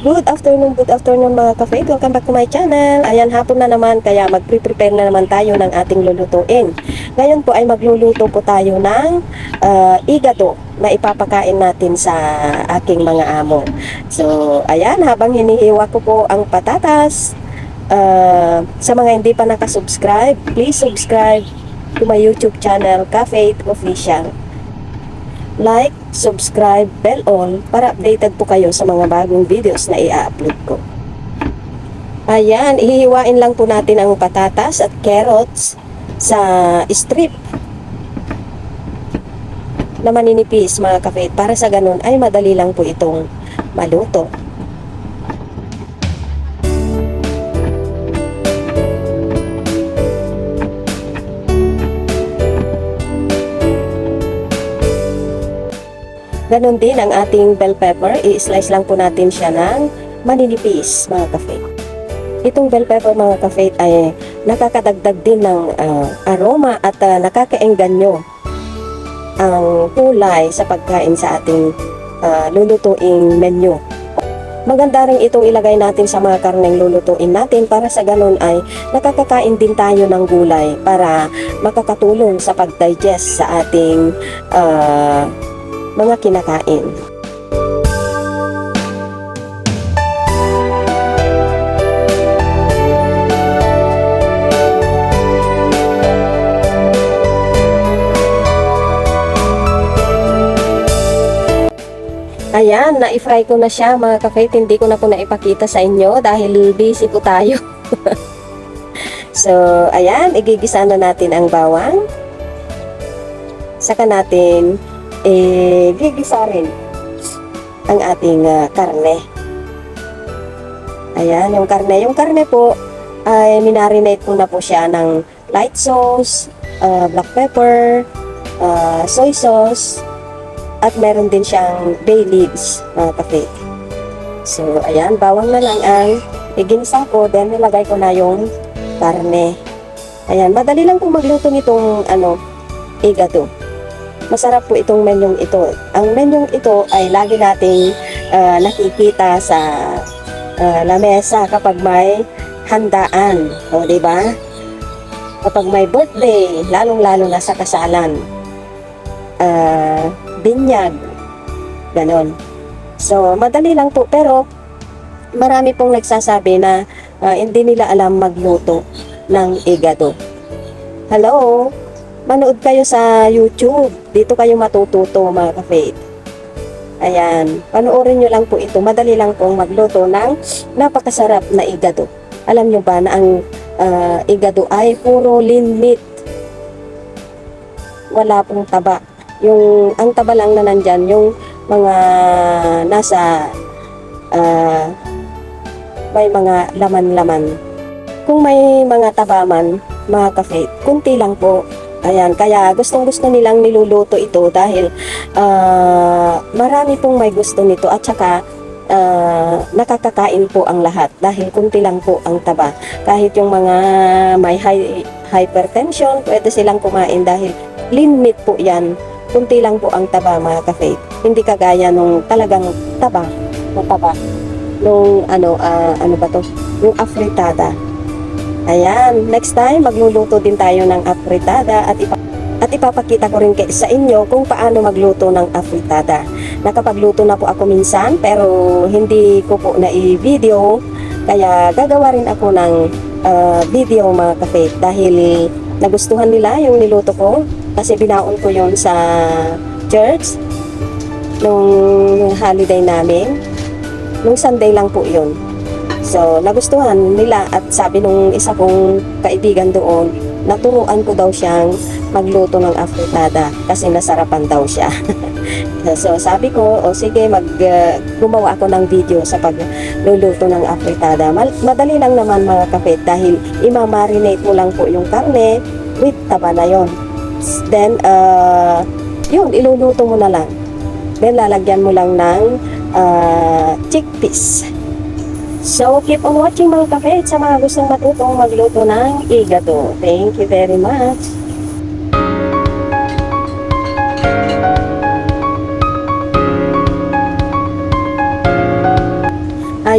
Good afternoon mga ka-faith. Welcome back to my channel. Ayan, hapon na naman, kaya mag-prepare na naman tayo ng ating lulutuin. Ngayon po ay magluluto po tayo ng igado na ipapakain natin sa aking mga amo. So, ayan, habang hinihiwa ko po ang patatas, sa mga hindi pa nakasubscribe, please subscribe to my YouTube channel, Ka-Faith Official. Like, subscribe, bell on para updated po kayo sa mga bagong videos na i-upload ko. Ayan, ihihiwain lang po natin ang patatas at carrots sa strip na maninipis mga ka-faith, para sa ganun ay madali lang po itong maluto. Ganon din ang ating bell pepper, i-slice lang po natin siya ng maninipis mga ka-faith. Itong bell pepper mga ka-faith ay nakakadagdag din ng aroma at nakakaengganyo ang kulay sa pagkain sa ating lulutuing menu. Maganda rin itong ilagay natin sa mga karneng lulutuin natin, para sa ganon ay nakakakain din tayo ng gulay para makakatulong sa pag-digest sa ating mga kinakain. Ayan, na-fry ko na siya mga ka-faith. Hindi ko na po naipakita sa inyo dahil busy po tayo. So, ayan, igigisa na natin ang bawang. Saka natin gigisa rin ang ating karne. Ayan, yung karne. Yung karne po ay minarinate ko na po siya ng light sauce, black pepper, soy sauce, at meron din siyang bay leaves, mga ka-faith. So, ayan, bawang na lang ang iginisa ko, then nilagay ko na yung karne. Ayan, madali lang po magluto nitong igado. Masarap po itong menyong ito. Ang menyong ito ay lagi nating nakikita sa lamesa kapag may handaan. O, diba? Kapag may birthday, lalong-lalo na sa kasalan, binyag, ganon. So, madali lang po, pero marami pong nagsasabi na hindi nila alam magluto ng igado. Hello? Manood kayo sa YouTube. Dito kayo matututo mga ka-faith. Ayan. Panoorin nyo lang po ito. Madali lang pong magluto ng napakasarap na igado. Alam nyo ba na ang igado ay puro lean meat. Wala pong taba. Ang taba lang na nandyan, yung mga nasa may mga laman-laman. Kung may mga taba man, mga ka-faith, kunti lang po. Ayan, kaya gustong-gusto nilang niluluto ito dahil marami pong may gusto nito, at saka nakakakain po ang lahat dahil kunti lang po ang taba. Kahit yung mga may hypertension, pwede silang kumain dahil lean meat po yan. Kunti lang po ang taba mga ka-faith. Hindi kagaya nung talagang taba, nung ano ba to? Yung afritada. Ayan, next time magluluto din tayo ng afritada at ipapakita ko rin sa inyo kung paano magluto ng afritada. Nakapagluto na po ako minsan pero hindi ko po na i-video, kaya gagawa rin ako ng video mga ka-faith dahil nagustuhan nila yung niluto ko, kasi binaon ko yon sa church nung holiday namin, nung Sunday lang po yun. So, nagustuhan nila at sabi nung isa kong kaibigan doon, naturuan ko daw siyang magluto ng afritada kasi nasarapan daw siya. So, sabi ko, sige, gumawa ako ng video sa pagluluto ng afritada. Madali lang naman mga ka-faith dahil imamarinate mo lang po yung karne with taba na yon. Then, yun, iluluto mo na lang. Then, lalagyan mo lang ng chickpeas. So, keep on watching mga ka-faith sa mga gustong matutong magluto ng igado. Thank you very much.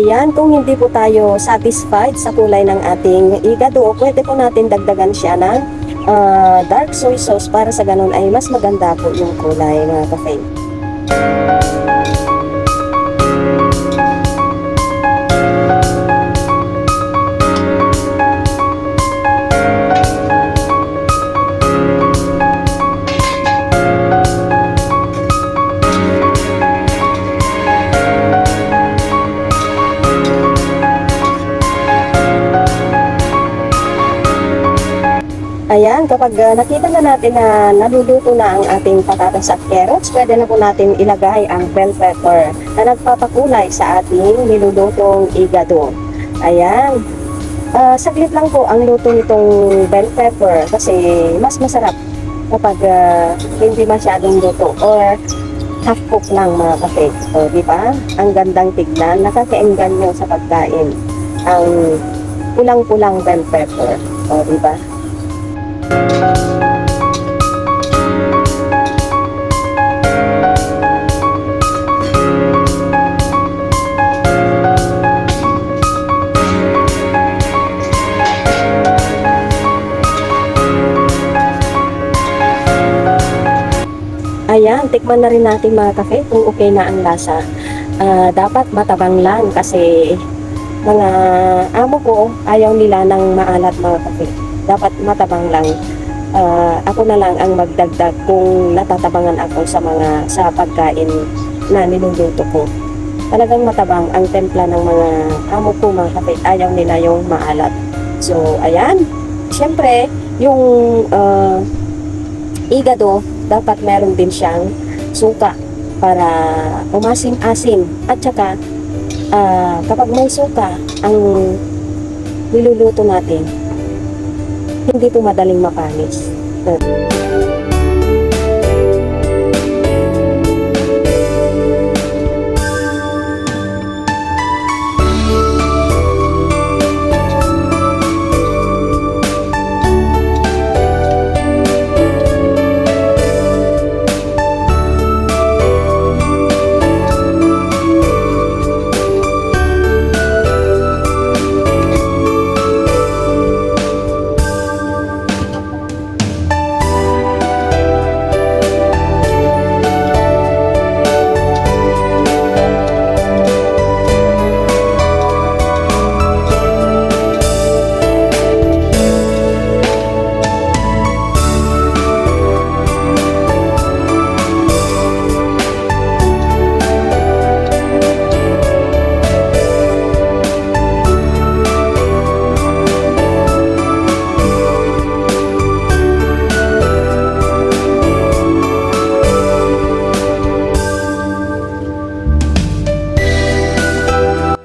Ayan, kung hindi po tayo satisfied sa kulay ng ating igado, pwede po natin dagdagan siya ng dark soy sauce para sa ganun ay mas maganda po yung kulay mga ka-faith. Ayan, kapag nakita na natin na naluluto na ang ating patatas at carrots, pwede na po natin ilagay ang bell pepper na nagpapakulay sa ating nilulutong igado. Ayan, saglit lang po ang luto nitong bell pepper kasi mas masarap kapag hindi masyadong luto or half cook lang mga ka-faith. O, di ba? Ang gandang tignan, nakakaenggan nyo sa pagkain ang pulang-pulang bell pepper. O, di ba? Ayan, tikman na rin natin mga kafe kung okay na ang lasa. Dapat matabang lang kasi mga amo ko ayaw nila ng maalat mga kafe. Dapat matabang lang. Ako na lang ang magdagdag kung natatabangan ako sa pagkain na niluluto ko. Talagang matabang ang templa ng mga amo ko mga kafe. Ayaw nila yung maalat. So, ayan. Siyempre, yung igado, dapat meron din siyang suka para umasim-asim. At saka, kapag may suka ang niluluto natin, hindi po madaling mapanis.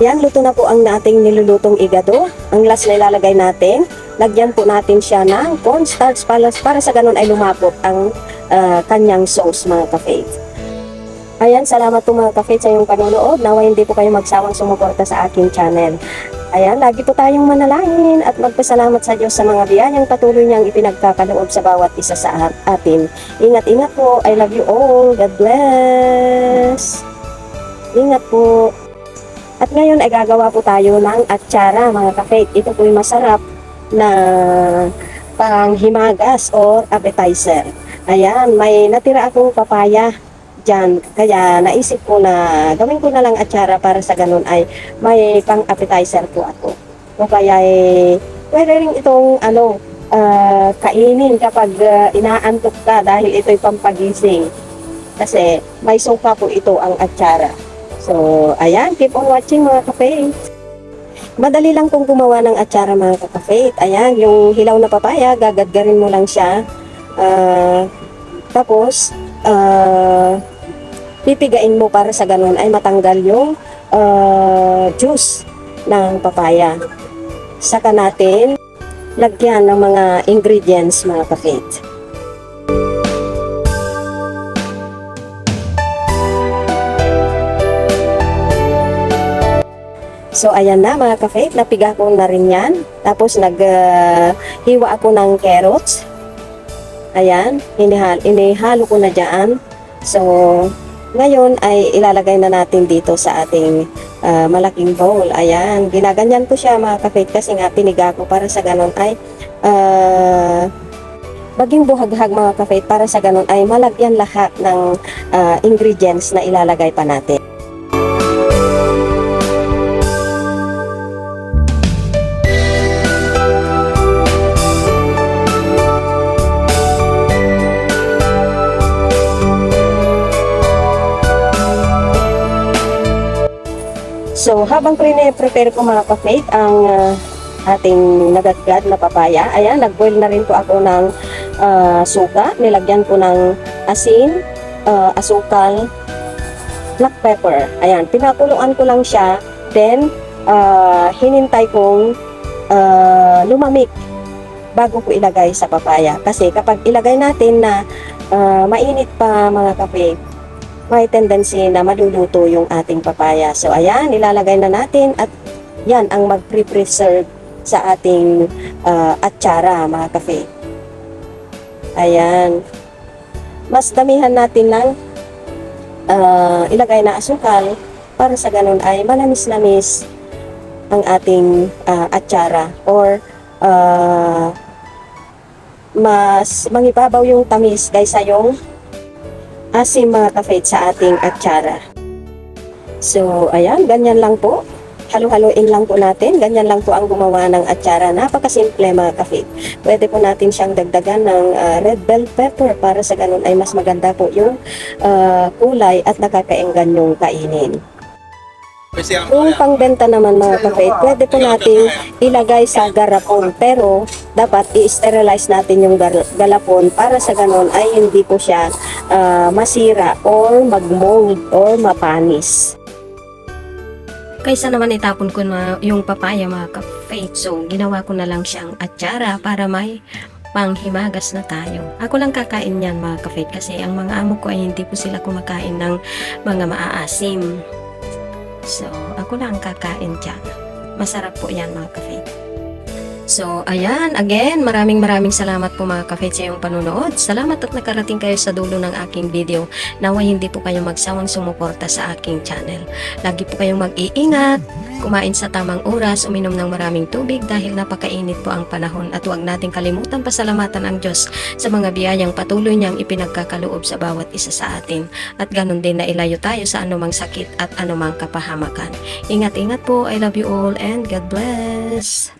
Yan, luto na po ang ating nilulutong igado. Ang last na ilalagay natin, lagyan po natin siya ng cornstarch para sa ganun ay lumapot ang kanyang sauce mga ka-faith. Ayan, salamat po mga ka-faith sa iyong panonood. Nawa hindi po kayo magsawang sumuporta sa aking channel. Ayan, lagi po tayong manalangin at magpasalamat sa Diyos sa mga biyayang patuloy niyang ipinagkakaloob sa bawat isa sa atin. Ingat-ingat po. I love you all. God bless. Ingat po. At ngayon ay gagawa po tayo ng atsara mga ka-faith. Ito po yung masarap na panghimagas or appetizer. Ayan, may natira akong papaya dyan. Kaya naisip ko na gawin ko na lang atsara para sa ganun ay may pang-appetizer po ako. O kaya pwede rin itong kainin kapag inaantok ka dahil ito'y pampagising. Kasi may suka po ito ang atsara. So, ayan, keep on watching mga ka-faith. Madali lang pong gumawa ng atsara mga ka-faith. Ayan, yung hilaw na papaya, gagadgarin mo lang siya. Tapos, pipigain mo para sa ganun ay matanggal yung juice ng papaya. Saka natin lagyan ng mga ingredients mga ka-faith. So, ayan na mga ka-faith, napiga ko na rin yan. Tapos, hiwa ako ng carrots. Ayan, inihalo ko na dyan. So, Ngayon ay ilalagay na natin dito sa ating malaking bowl. Ayan, ginaganyan ko siya mga ka-faith kasi nga piniga ko para sa ganun ay maging buhaghag mga ka-faith para sa ganun ay malagyan lahat ng ingredients na ilalagay pa natin. So, habang prepare ko mga ka-faith ang ating nagadgad na papaya, ayan, nag-boil na rin po ako ng suka. Nilagyan ko ng asin, asukal, black pepper. Ayan, pinakuluan ko lang siya. Then, hinintay kong lumamig bago ko ilagay sa papaya. Kasi kapag ilagay natin na mainit pa mga ka-faith, may tendency na maluluto yung ating papaya. So, ayan, ilalagay na natin at yan ang mag-preserve sa ating atsara, mga ka-faith. Ayan. Mas damihan natin ng ilagay na asukal para sa ganun ay malamis-lamis ang ating atsara or mas mangibabaw yung tamis kaysa yung asim mga ka-faith sa ating atsara. So, ayan, ganyan lang po. Halo-haloin lang po natin. Ganyan lang po ang gumawa ng atsara. Napakasimple mga ka-faith. Pwede po natin siyang dagdagan ng red bell pepper para sa ganun ay mas maganda po yung kulay at nakakaenggan yung kainin. Kung pangbenta naman mga ka-faith, pwede po natin ilagay sa garapon. Pero, dapat i-sterilize natin yung galapon para sa ganun ay hindi po siya masira or mag-mold or mapanis. Kaysa naman itapon ko na yung papaya mga ka-faith, so ginawa ko na lang siyang atsara para may panghimagas na tayo. Ako lang kakain yan mga ka-faith kasi ang mga amo ko ay hindi po sila kumakain ng mga maaasim. So, ako lang kakain dyan. Masarap po yan mga ka-faith. So, ayan, again, maraming salamat po mga ka-faith sa iyong panunood. Salamat at nakarating kayo sa dulo ng aking video. Naway hindi po kayo magsawang sumuporta sa aking channel. Lagi po kayong mag-iingat, kumain sa tamang oras, uminom ng maraming tubig dahil napakainit po ang panahon at huwag nating kalimutan pasalamatan ang Diyos sa mga biyayang patuloy niyang ipinagkakaloob sa bawat isa sa atin at ganun din na ilayo tayo sa anumang sakit at anumang kapahamakan. Ingat-ingat po. I love you all and God bless.